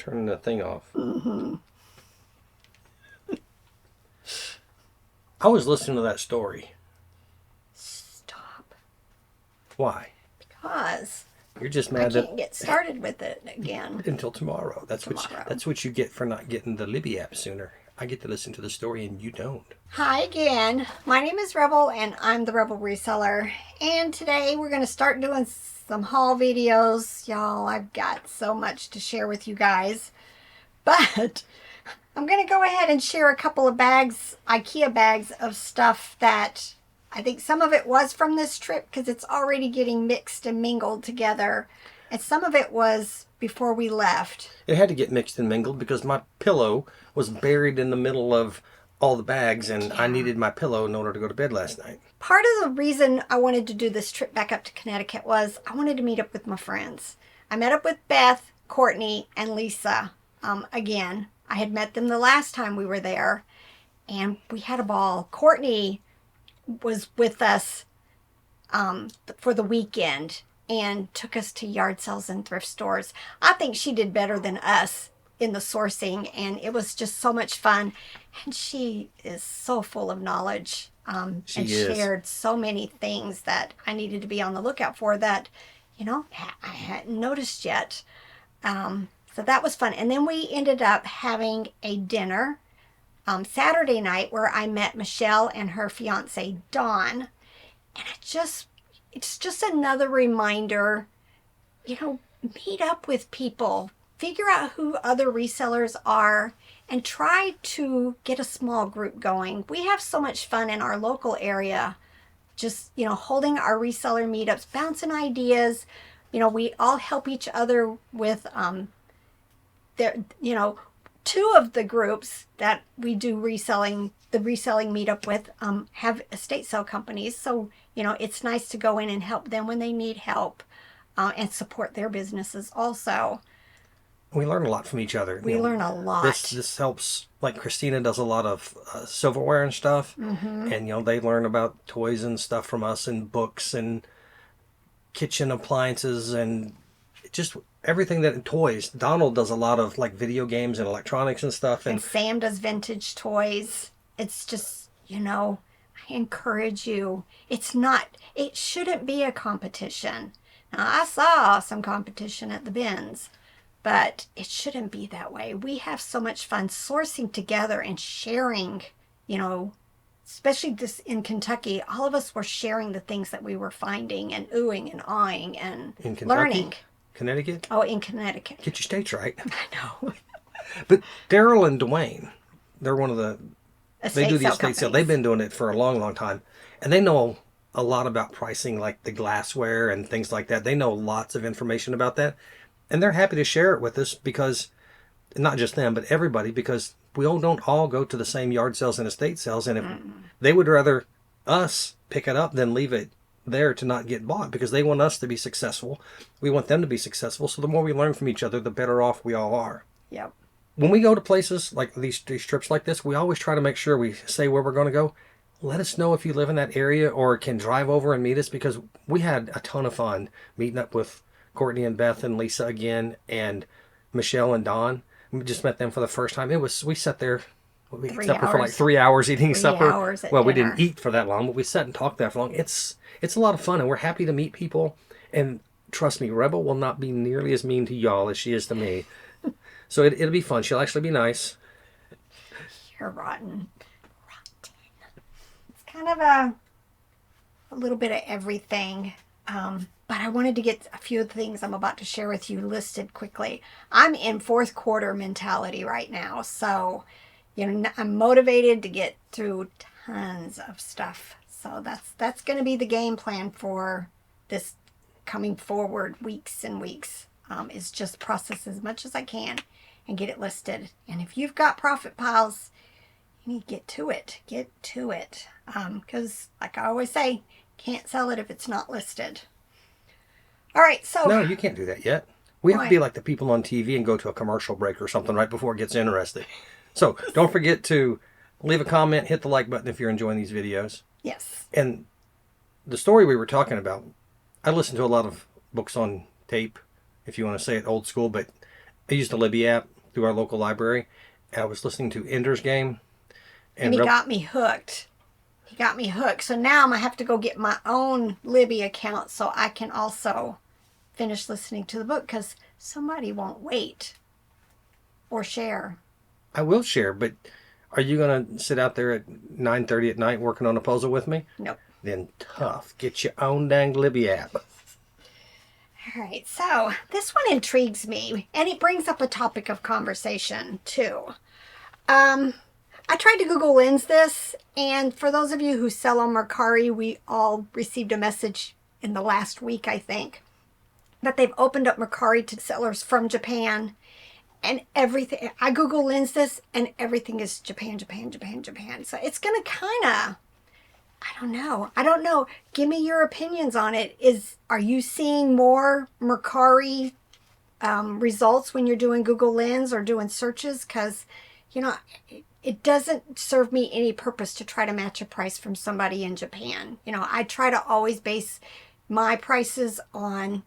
turning the thing off. Mm-hmm. I was listening to that story. Stop. Why? Because You're just I mad can't get started with it again. until tomorrow. That's Tomorrow. what you get for not getting the Libby app sooner. I get to listen to the story and you don't. Hi again. My name is Rebel and I'm the Rebel Reseller. And today we're going to start doing some haul videos. Y'all, I've got so much to share with you guys. But I'm going to go ahead and share a couple of bags, IKEA bags of stuff that I think some of it was from this trip because it's already getting mixed and mingled together. And some of it was before we left. It had to get mixed and mingled because my pillow was buried in the middle of all the bags and I needed my pillow in order to go to bed last night. Part of the reason I wanted to do this trip back up to Connecticut was I wanted to meet up with my friends. I met up with Beth, Courtney, and Lisa again. I had met them the last time we were there and we had a ball. Courtney was with us for the weekend and took us to yard sales and thrift stores. I think she did better than us in the sourcing, and it was just so much fun. And she is so full of knowledge and shared so many things that I needed to be on the lookout for that, you know, I hadn't noticed yet. So that was fun. And then we ended up having a dinner Saturday night where I met Michelle and her fiance Don. And it's just another reminder, you know, meet up with people, figure out who other resellers are, and try to get a small group going. We have so much fun in our local area, just, you know, holding our reseller meetups, bouncing ideas. You know, we all help each other with, you know, two of the groups that we do the reselling meetup with have estate sale companies. So, you know, it's nice to go in and help them when they need help and support their businesses also. We learn a lot from each other. We learn a lot. This helps. Like Christina does a lot of silverware and stuff. Mm-hmm. And, you know, they learn about toys and stuff from us and books and kitchen appliances and just everything that toys. Donald does a lot of like video games and electronics and stuff. And Sam does vintage toys. It's just, you know, I encourage you. It shouldn't be a competition. Now, I saw some competition at the bins, but it shouldn't be that way. We have so much fun sourcing together and sharing, you know, especially this in Kentucky. All of us were sharing the things that we were finding and oohing and awing and in Kentucky, learning. Connecticut? Oh, in Connecticut. Get your states right. I know. But Daryl and Dwayne, they're one of the... They do the estate sale. They've been doing it for a long, long time. And they know a lot about pricing, like the glassware and things like that. They know lots of information about that. And they're happy to share it with us because, not just them, but everybody, because we all don't all go to the same yard sales and estate sales. And if they would rather us pick it up than leave it there to not get bought because they want us to be successful. We want them to be successful. So the more we learn from each other, the better off we all are. Yep. When we go to places like these trips like this, we always try to make sure we say where we're going to go. Let us know if you live in that area or can drive over and meet us because we had a ton of fun meeting up with Courtney and Beth and Lisa again and Michelle and Don. We just met them for the first time. We sat there, we sat for like 3 hours eating supper. Well, we didn't eat for that long, but we sat and talked that long. It's a lot of fun and we're happy to meet people. And trust me, Rebel will not be nearly as mean to y'all as she is to me. So it'll be fun. She'll actually be nice. You're rotten. It's kind of a little bit of everything. But I wanted to get a few of the things I'm about to share with you listed quickly. I'm in fourth quarter mentality right now. So, you know, I'm motivated to get through tons of stuff. So that's going to be the game plan for this coming forward weeks and weeks. Is just process as much as I can and get it listed. And if you've got profit piles, you need to get to it. Get to it. Because like I always say, can't sell it if it's not listed. All right, so... No, you can't do that yet. We have to be like the people on TV and go to a commercial break or something right before it gets interesting. So don't forget to leave a comment, hit the like button if you're enjoying these videos. Yes. And the story we were talking about, I listen to a lot of books on tape, if you want to say it old school, but I used the Libby app through our local library. And I was listening to Ender's Game. And And he got me hooked. He got me hooked. So now I'm going to have to go get my own Libby account so I can also finish listening to the book because somebody won't wait or share. I will share, but are you going to sit out there at 9:30 at night working on a puzzle with me? Nope. Then tough. Get your own dang Libby app. All right, so this one intrigues me, and it brings up a topic of conversation too. I tried to Google Lens this, and for those of you who sell on Mercari, we all received a message in the last week, I think, that they've opened up Mercari to sellers from Japan, and everything. I Google Lens this, and everything is Japan, Japan, Japan, Japan. So it's gonna kind of. I don't know. Give me your opinions on it. Are you seeing more Mercari results when you're doing Google Lens or doing searches? Because, it doesn't serve me any purpose to try to match a price from somebody in Japan. I try to always base my prices on,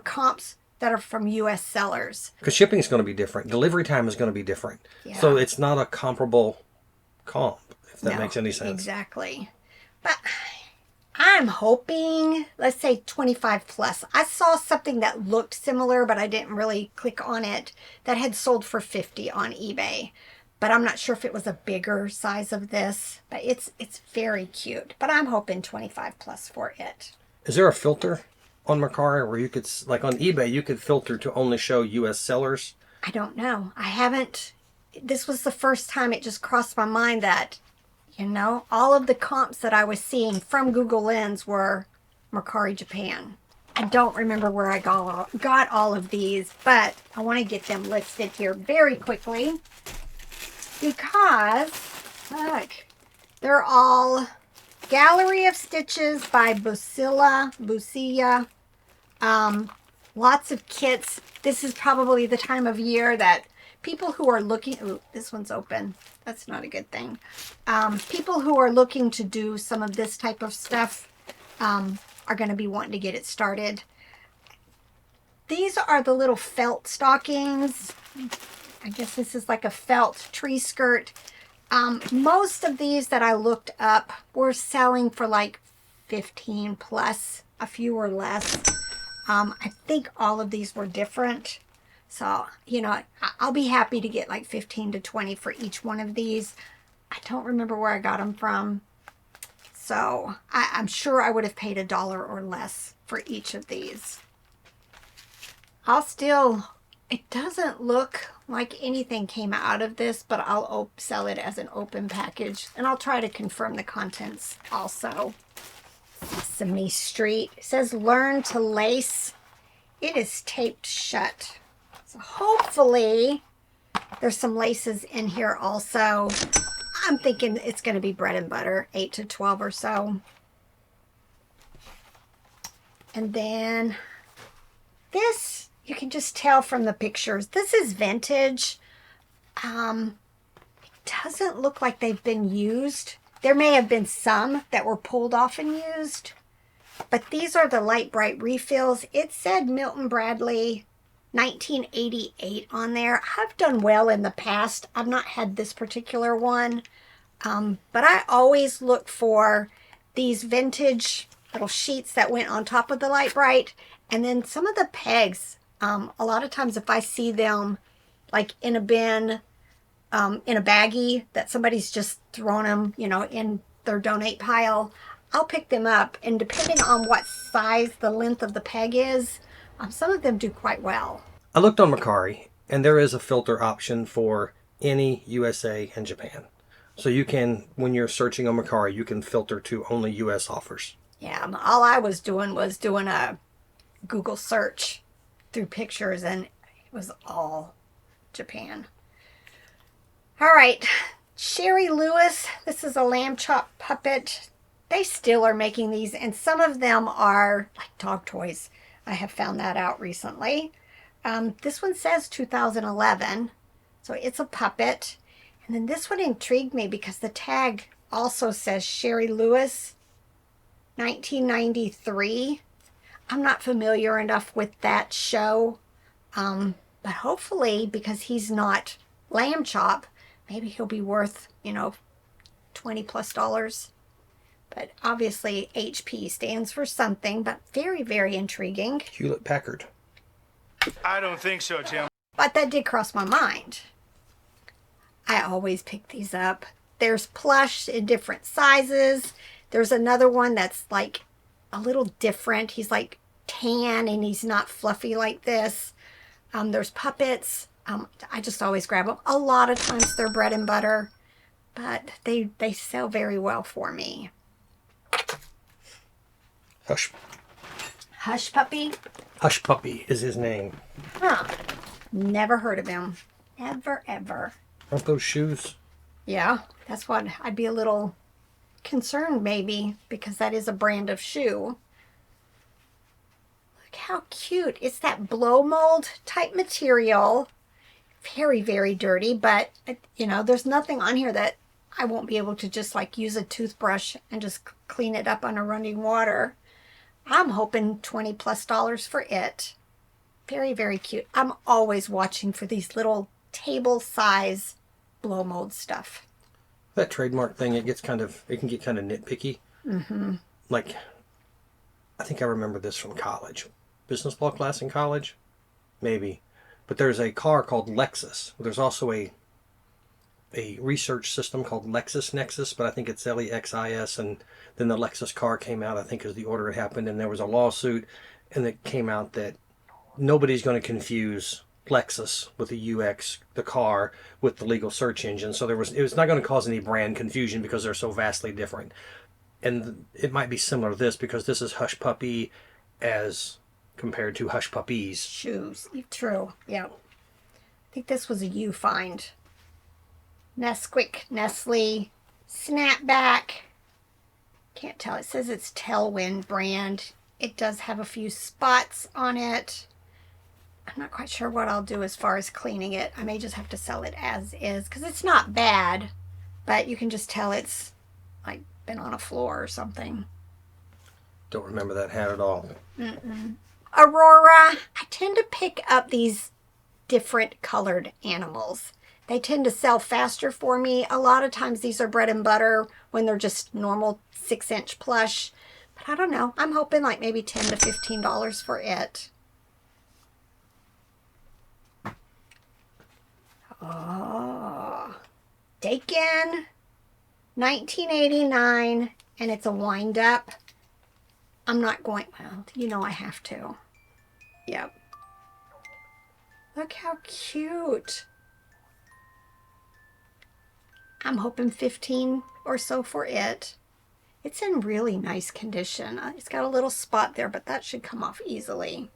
comps that are from U.S. sellers. Because shipping is going to be different. Delivery time is going to be different. Yeah. So it's not a comparable comp, if that makes any sense. Exactly. But I'm hoping, let's say 25 plus. I saw something that looked similar, but I didn't really click on it, that had sold for 50 on eBay. But I'm not sure if it was a bigger size of this. But it's very cute. But I'm hoping 25 plus for it. Is there a filter on Mercari where you could, like on eBay, you could filter to only show U.S. sellers? I don't know. I haven't. This was the first time it just crossed my mind that, all of the comps that I was seeing from Google Lens were Mercari Japan. I don't remember where I got all of these, but I want to get them listed here very quickly because, look, they're all Gallery of Stitches by Busilla. Lots of kits. This is probably the time of year that people who are looking... Ooh, this one's open. That's not a good thing. People who are looking to do some of this type of stuff are going to be wanting to get it started. These are the little felt stockings. I guess this is like a felt tree skirt. Most of these that I looked up were selling for like 15 plus, a few or less. I think all of these were different. So, I'll be happy to get like 15 to 20 for each one of these. I don't remember where I got them from. So, I'm sure I would have paid $1 or less for each of these. It doesn't look like anything came out of this, but I'll sell it as an open package. And I'll try to confirm the contents also. Sesame Street. It says learn to lace. It is taped shut. So hopefully there's some laces in here also. I'm thinking it's going to be bread and butter, 8 to 12 or so. And then this, you can just tell from the pictures. This is vintage. It doesn't look like they've been used. There may have been some that were pulled off and used. But these are the light bright refills. It said Milton Bradley 1988 on there. I've done well in the past. I've not had this particular one. But I always look for these vintage little sheets that went on top of the light bright. And then some of the pegs. A lot of times if I see them like in a bin, in a baggie that somebody's just thrown them, in their donate pile, I'll pick them up. And depending on what size the length of the peg is, some of them do quite well. I looked on Mercari, and there is a filter option for any USA and Japan. So you can, when you're searching on Mercari, you can filter to only US offers. Yeah, all I was doing a Google search through pictures, and it was all Japan. All right, Sherry Lewis. This is a lamb chop puppet. They still are making these, and some of them are like dog toys. I have found that out recently. This one says 2011, so it's a puppet. And then this one intrigued me because the tag also says Sherry Lewis, 1993. I'm not familiar enough with that show, But hopefully, because he's not lamb chop, maybe he'll be worth, $20+. But obviously HP stands for something, but very, very intriguing. Hewlett Packard. I don't think so, Tim. But that did cross my mind. I always pick these up. There's plush in different sizes. There's another one that's like a little different. He's like tan and he's not fluffy like this. There's puppets. I just always grab them. A lot of times they're bread and butter, but they sell very well for me. Hush. Hush Puppy? Hush Puppy is his name. Huh. Never heard of him. Never, ever. Aren't those shoes? Yeah, that's what I'd be a little concerned maybe, because that is a brand of shoe. Look how cute. It's that blow mold type material. Very, very dirty, but there's nothing on here that I won't be able to just like use a toothbrush and just clean it up under running water. I'm hoping $20+ for it. Very, very cute. I'm always watching for these little table size blow mold stuff. That trademark thing, it can get kind of nitpicky. Mm-hmm. Like, I think I remember this from college. Business law class in college? Maybe. But there's a car called Lexus. There's also a research system called LexisNexis, but I think it's LEXIS, and then the Lexus car came out, I think, as the order had happened, and there was a lawsuit, and it came out that nobody's going to confuse Lexus with the UX, the car, with the legal search engine. So it was not going to cause any brand confusion because they're so vastly different. And it might be similar to this because this is Hush Puppy as compared to Hush Puppies. Shoes. True. Yeah. I think this was a U find. Nesquik, Nestle, Snapback. Can't tell. It says it's Tailwind brand. It does have a few spots on it. I'm not quite sure what I'll do as far as cleaning it. I may just have to sell it as is because it's not bad, but you can just tell it's like been on a floor or something. Don't remember that hat at all. Aurora. I tend to pick up these different colored animals. They tend to sell faster for me. A lot of times these are bread and butter when they're just normal 6-inch plush. But I don't know. I'm hoping like maybe $10 to $15 for it. Oh, Dakin, 1989, and it's a wind up. I'm not going, well, I have to. Yep. Look how cute. I'm hoping 15 or so for it. It's in really nice condition. It's got a little spot there, but that should come off easily.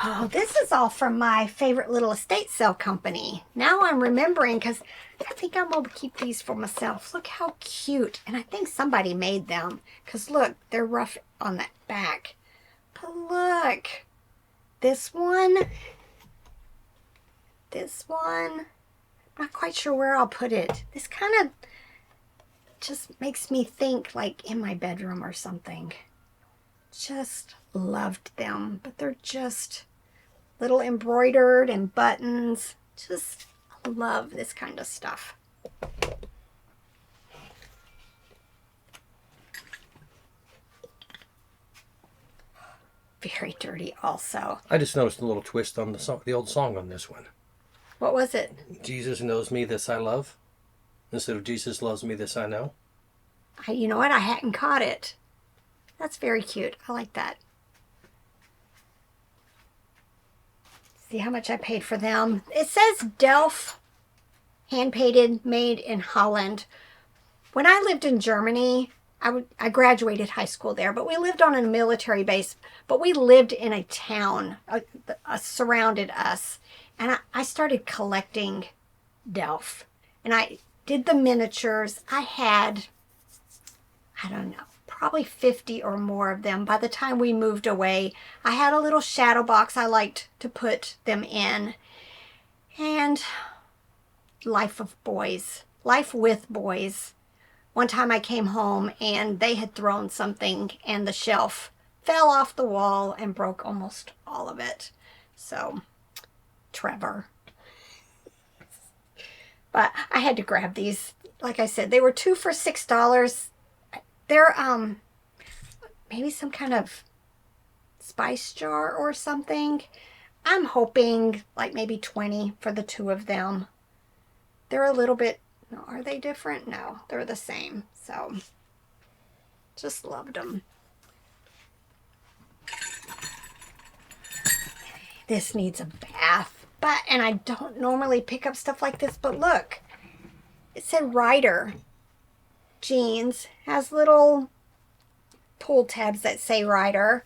Oh, this is all from my favorite little estate sale company. Now I'm remembering because I think I'm going to keep these for myself. Look how cute. And I think somebody made them because look, they're rough on that back. But look, this one, I'm not quite sure where I'll put it. This kind of just makes me think like in my bedroom or something. Just loved them, but they're just little embroidered and buttons. Just love this kind of stuff. Very dirty also. I just noticed a little twist on the old song on this one. What was it? Jesus knows me, this I love. Instead of Jesus loves me, this I know. You know what? I hadn't caught it. That's very cute. I like that. See how much I paid for them. It says Delft, hand-painted, made in Holland. When I lived in Germany, I graduated high school there, but we lived on a military base, but we lived in a town, surrounded us. And I started collecting Delft. And I did the miniatures. I had, I don't know, probably 50 or more of them. By the time we moved away, I had a little shadow box I liked to put them in. And life with boys. One time I came home and they had thrown something and the shelf fell off the wall and broke almost all of it. So, Trevor. But I had to grab these. Like I said, they were 2 for $6. They're maybe some kind of spice jar or something. I'm hoping like maybe 20 for the 2 of them. They're a little bit, no, are they different? No, they're the same. So, just loved them. This needs a bath. And I don't normally pick up stuff like this, but look. It said Ryder jeans. Has little pull tabs that say Ryder.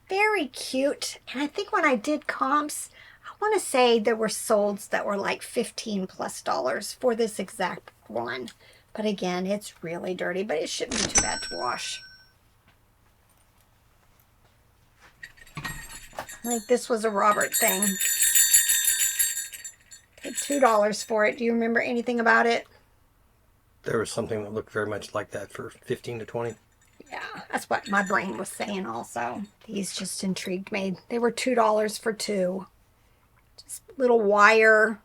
Very cute. And I think when I did comps, I want to say there were solds that were like $15+ for this exact one. But again, it's really dirty, but it shouldn't be too bad to wash. Like this was a Robert thing. Paid $2 for it. Do you remember anything about it? There was something that looked very much like that for 15 to 20. Yeah, that's what my brain was saying also. These just intrigued me. They were $2 for 2. Just little wire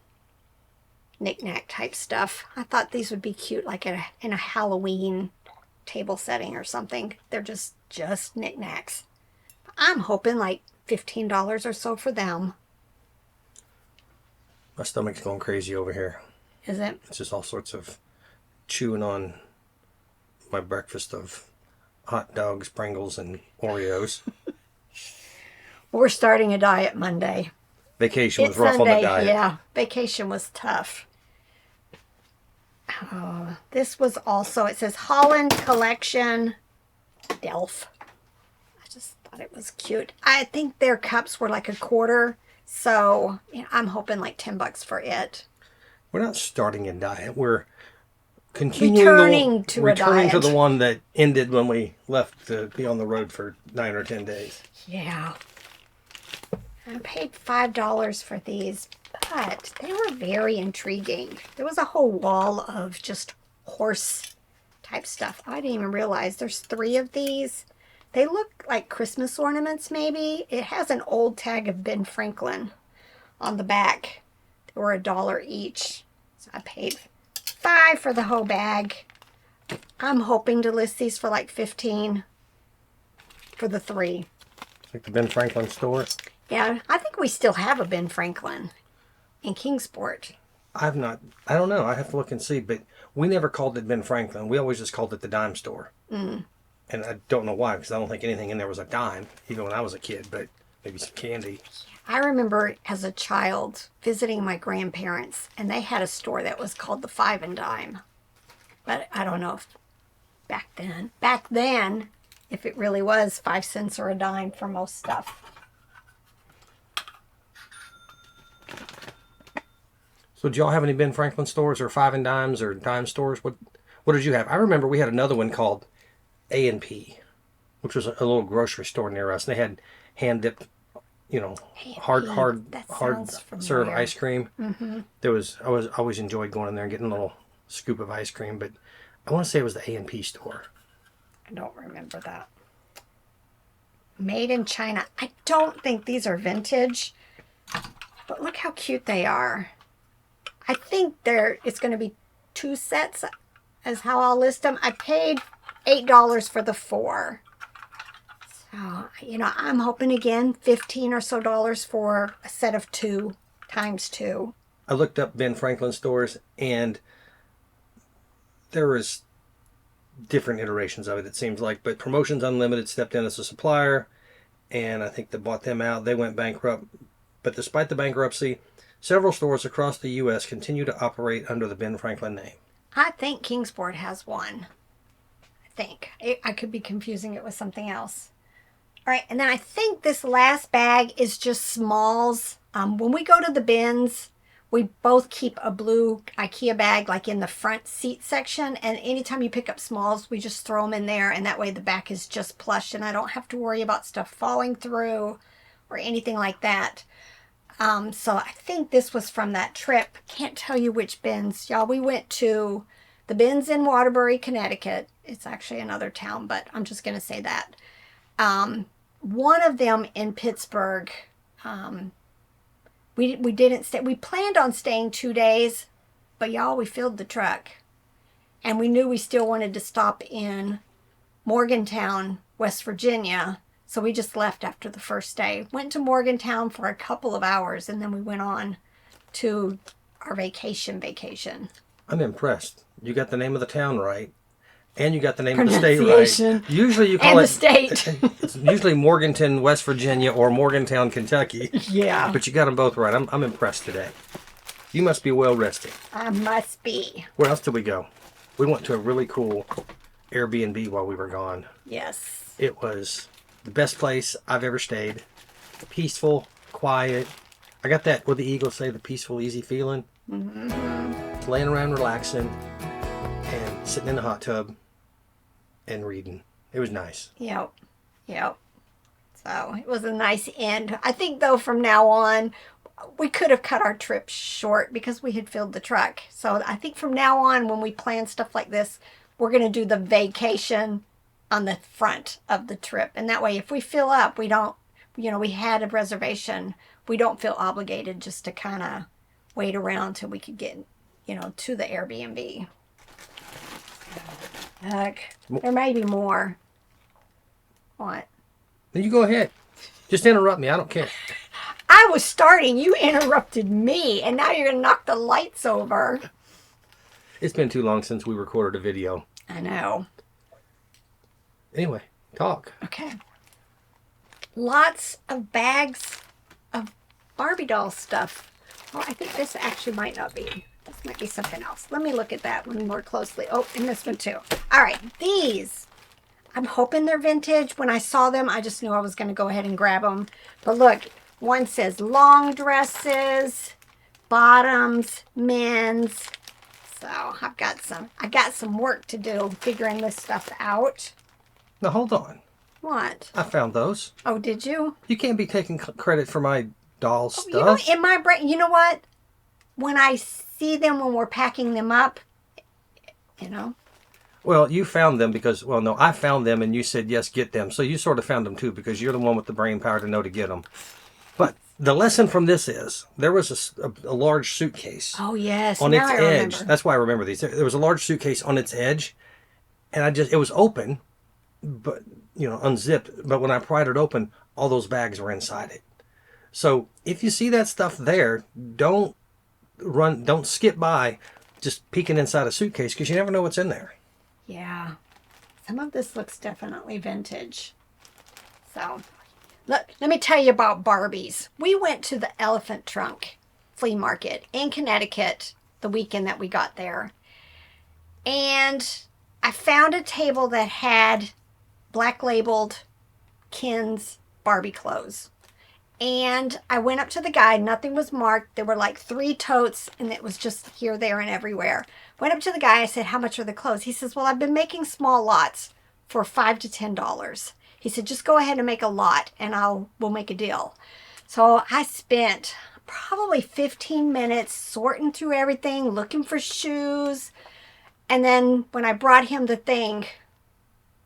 knick-knack type stuff. I thought these would be cute like in a Halloween table setting or something. They're just knick-knacks. I'm hoping like $15 or so for them. My stomach's going crazy over here. Is it? It's just all sorts of chewing on my breakfast of hot dogs, Pringles, and Oreos. We're starting a diet Monday. Vacation was It's rough Sunday, on the diet. Yeah, vacation was tough. Oh, this was also, it says Holland Collection Delft. I just thought it was cute. I think their cups were like a quarter, so I'm hoping like $10 for it. We're not starting a diet. We're continuing Returning to a diet. the one that ended when we left to be on the road for 9 or 10 days. Yeah. I paid $5 for these, but they were very intriguing. There was a whole wall of just horse type stuff. I didn't even realize there's 3 of these. They look like Christmas ornaments maybe. It has an old tag of Ben Franklin on the back. They were $1 each. So I paid $5 for the whole bag. I'm hoping to list these for like $15 for the 3. Like the Ben Franklin store. Yeah, I think we still have a Ben Franklin in Kingsport. I don't know. I have to look and see, but we never called it Ben Franklin. We always just called it the dime store. Mm. And I don't know why, because I don't think anything in there was a dime, even when I was a kid, but maybe some candy. I remember as a child visiting my grandparents, and they had a store that was called the Five and Dime. But I don't know if back then, if it really was 5 cents or a dime for most stuff. So did y'all have any Ben Franklin stores or Five and Dimes or dime stores? What did you have? I remember we had another one called A&P, which was a little grocery store near us. They had hand-dipped, hard serve ice cream. Mm-hmm. I always enjoyed going in there and getting a little scoop of ice cream, but I want to say it was the A&P store. I don't remember that. Made in China. I don't think these are vintage, but look how cute they are. I think it's going to be 2 sets as how I'll list them. I paid $8 for the 4. So, I'm hoping again $15 or so for a set of 2 times 2. I looked up Ben Franklin stores, and there was different iterations of it, it seems like. But Promotions Unlimited stepped in as a supplier, and I think they bought them out. They went bankrupt. But despite the bankruptcy, several stores across the U.S. continue to operate under the Ben Franklin name. I think Kingsport has one. I could be confusing it with something else. All right, and then I think this last bag is just smalls. When we go to the bins, we both keep a blue IKEA bag like in the front seat section, and anytime you pick up smalls, we just throw them in there, and that way the back is just plush, and I don't have to worry about stuff falling through or anything like that. So I think this was from that trip. Can't tell you which bins. Y'all, we went to the bins in Waterbury, Connecticut. It's actually another town, but I'm just going to say that. one of them in Pittsburgh, we didn't stay. We planned on staying 2 days, but y'all, we filled the truck. And we knew we still wanted to stop in Morgantown, West Virginia. So we just left after the first day. Went to Morgantown for a couple of hours, and then we went on to our vacation. I'm impressed. You got the name of the town right, and you got the name of the state right. Pronunciation. Usually you call And it the state. It's usually Morganton, West Virginia, or Morgantown, Kentucky. Yeah. But you got them both right. I'm impressed today. You must be well rested. I must be. Where else did we go? We went to a really cool Airbnb while we were gone. Yes. It was the best place I've ever stayed. Peaceful, quiet. I got that, what the Eagles say, the peaceful, easy feeling. Mm-hmm. Laying around relaxing and sitting in the hot tub and reading. It was nice. Yep. So it was a nice end. I think, though, from now on, we could have cut our trip short because we had filled the truck. So I think from now on, when we plan stuff like this, we're going to do the vacation on the front of the trip. And that way, if we fill up, we don't, we had a reservation. We don't feel obligated just to kind of wait around till we could get, to the Airbnb. Heck, there may be more. What? Then you go ahead. Just interrupt me. I don't care. I was starting. You interrupted me, and now you're going to knock the lights over. It's been too long since we recorded a video. I know. Anyway, talk. Okay. Lots of bags of Barbie doll stuff. Oh, I think this actually might not be. This might be something else. Let me look at that one more closely. Oh, and this one too. All right, these. I'm hoping they're vintage. When I saw them, I just knew I was going to go ahead and grab them. But look, one says long dresses, bottoms, men's. So I got some work to do figuring this stuff out. Now, hold on. What? I found those. Oh, did you? You can't be taking credit for my doll stuff. In my brain, you know what? When I see them when we're packing them up, Well, you found them because, I found them and you said, yes, get them. So you sort of found them too because you're the one with the brain power to know to get them. But the lesson from this is there was a large suitcase. Oh, yes. On Now its I edge. remember. That's why I remember these. There was a large suitcase on its edge and it was open, but, unzipped. But when I pried it open, all those bags were inside it. So if you see that stuff there, don't skip by just peeking inside a suitcase because you never know what's in there. Yeah. Some of this looks definitely vintage. So, let me tell you about Barbies. We went to the Elephant Trunk flea market in Connecticut the weekend that we got there. And I found a table that had black labeled Ken's Barbie clothes. And I went up to the guy. Nothing was marked. There were like 3 totes, and it was just here, there, and everywhere. Went up to the guy. I said, how much are the clothes? He says, well, I've been making small lots for $5 to $10. He said, just go ahead and make a lot, and we'll make a deal. So I spent probably 15 minutes sorting through everything, looking for shoes. And then when I brought him the thing,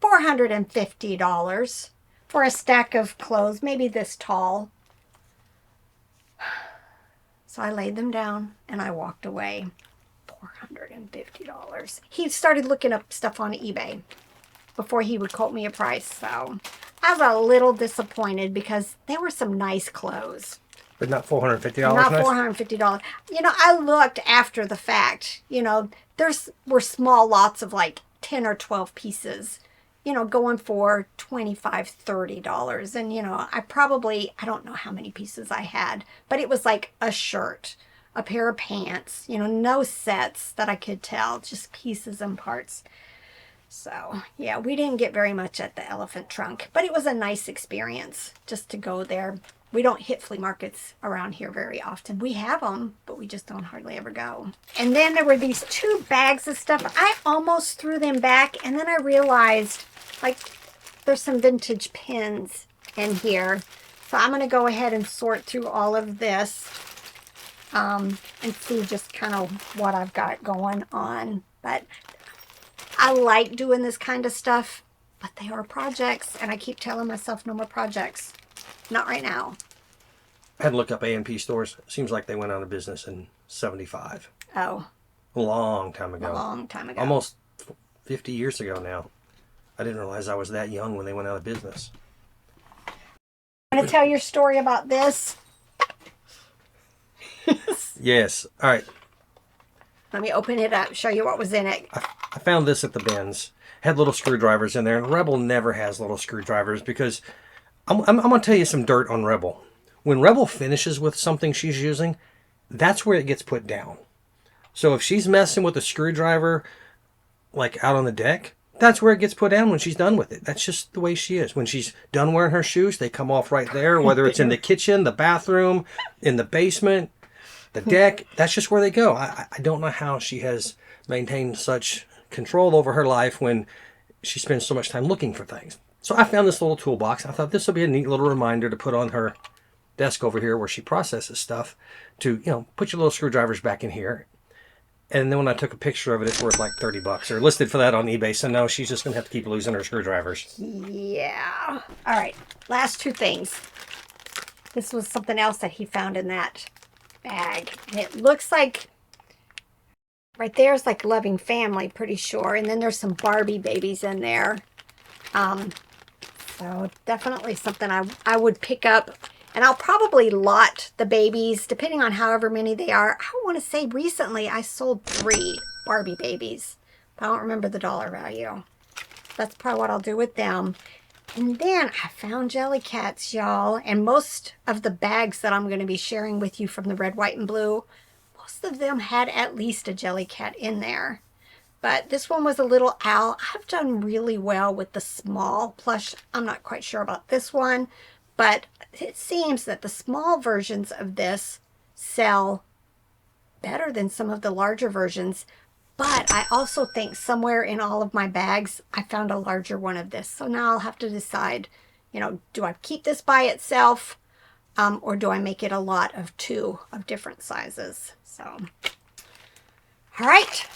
$450 for a stack of clothes, maybe this tall. So I laid them down and I walked away. $450. He started looking up stuff on eBay before he would quote me a price. So I was a little disappointed because they were some nice clothes. But not $450. Not nice? $450. I looked after the fact. Were small lots of like 10 or 12 pieces. Going for $25, $30. And, I don't know how many pieces I had, but it was like a shirt, a pair of pants, no sets that I could tell, just pieces and parts. So, yeah, we didn't get very much at the Elephant Trunk, but it was a nice experience just to go there. We don't hit flea markets around here very often. We have them, but we just don't hardly ever go. And then there were these 2 bags of stuff. I almost threw them back, and then I realized, there's some vintage pins in here. So I'm going to go ahead and sort through all of this and see just kind of what I've got going on. But I like doing this kind of stuff but they are projects, and I keep telling myself no more projects. Not right now. I had to look up A&P stores. Seems like they went out of business in 75. Oh, A long time ago. a long time ago. Almost 50 years ago now. I didn't realize I was that young when they went out of business. I'm going to tell your story about this. Yes. All right. Let me open it up, show you what was in it. I found this at the bins. Had little screwdrivers in there, and Rebel never has little screwdrivers because I'm going to tell you some dirt on Rebel. When Rebel finishes with something she's using, that's where it gets put down. So if she's messing with a screwdriver, like out on the deck, that's where it gets put down when she's done with it. That's just the way she is. When she's done wearing her shoes, they come off right there, whether it's in the kitchen, the bathroom, in the basement, the deck. That's just where they go. I don't know how she has maintained such control over her life when she spends so much time looking for things. So I found this little toolbox. I thought this will be a neat little reminder to put on her desk over here where she processes stuff to, put your little screwdrivers back in here. And then when I took a picture of it, it's worth like $30 or listed for that on eBay. So no, she's just going to have to keep losing her screwdrivers. Yeah. All right. Last two things. This was something else that he found in that bag. And it looks like right there is like Loving Family, pretty sure. And then there's some Barbie babies in there. So definitely something I would pick up. And I'll probably lot the babies, depending on however many they are. I want to say recently I sold 3 Barbie babies. But I don't remember the dollar value. That's probably what I'll do with them. And then I found Jellycats, y'all. And most of the bags that I'm going to be sharing with you from the red, white, and blue, most of them had at least a Jellycat in there. But this one was a little owl. I've done really well with the small plush. I'm not quite sure about this one. But it seems that the small versions of this sell better than some of the larger versions. But I also think somewhere in all of my bags, I found a larger one of this. So now I'll have to decide, do I keep this by itself or do I make it a lot of 2 of different sizes? So, all right.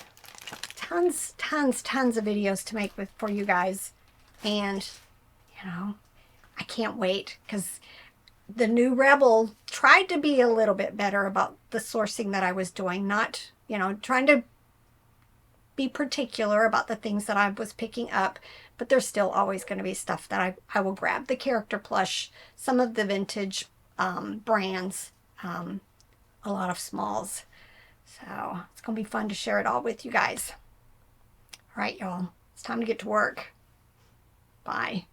Tons of videos to make for you guys. And, I can't wait because the new Rebel tried to be a little bit better about the sourcing that I was doing. Not, trying to be particular about the things that I was picking up. But there's still always going to be stuff that I will grab. The character plush, some of the vintage brands, a lot of smalls. So it's going to be fun to share it all with you guys. All right, y'all. It's time to get to work. Bye.